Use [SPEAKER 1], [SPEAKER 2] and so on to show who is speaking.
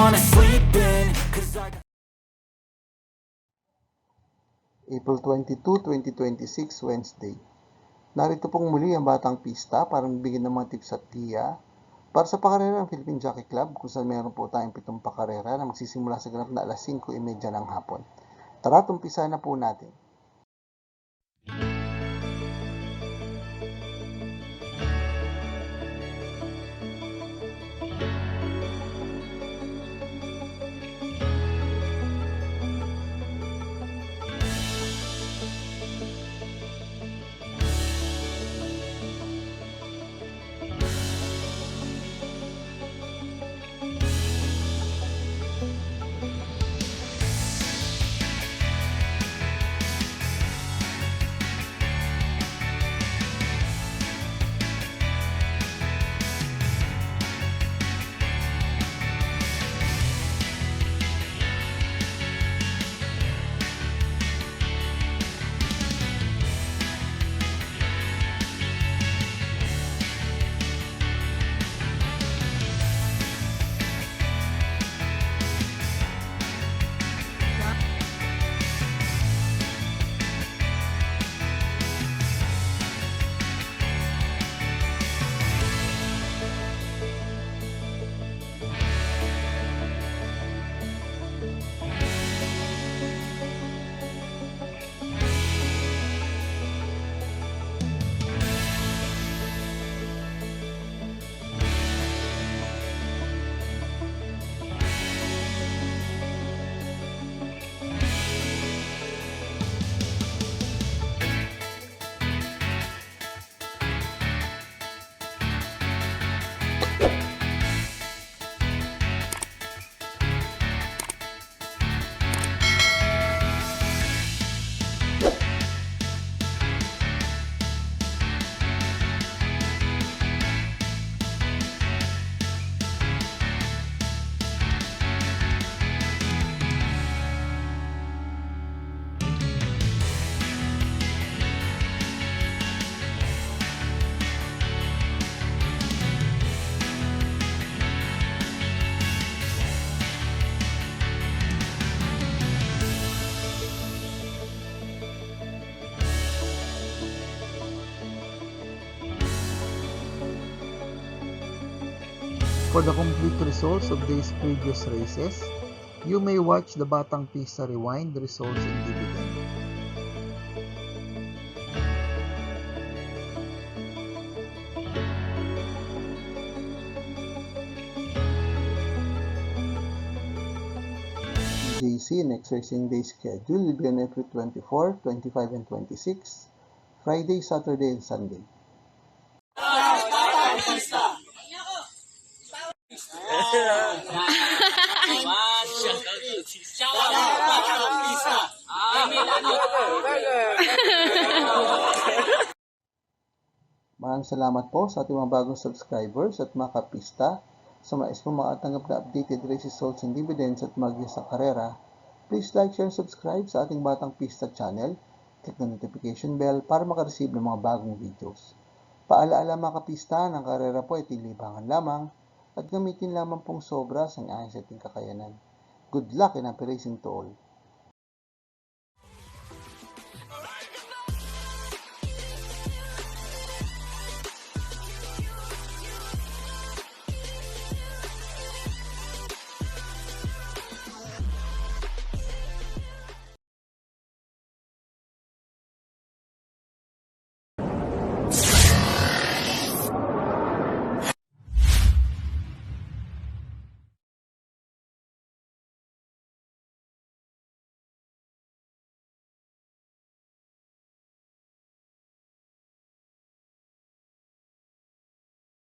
[SPEAKER 1] wanna sleep in, 'cause I got
[SPEAKER 2] April 22, 2026, Wednesday. Narito pong muli ang Batang Pista para magbigay ng mga tips at tiya para sa pakarera ng Philippine Jockey Club kung saan meron po tayong 7 pakarera na magsisimula sa ganap na alas 5:30 ng hapon. Tara, umpisa na po natin. For the complete results of these previous races, you may watch the Batang Pista Rewind results and dividend. JC next racing day schedule will be on April 24, 25, and 26, Friday, Saturday, and Sunday. Maraming salamat po sa ating mga bagong subscribers at mga kapista. Sa mais po makatanggap na updated race results and dividends at magya sa karera, please like, share, and subscribe sa ating Batang Pista channel. Click the notification bell para makareceive ng mga bagong videos. Paalaala mga kapista, ng karera po ay tilibangan lamang at gamitin lamang pong sobra sa ayon sa ating kakayanan. Good luck and happy racing to all!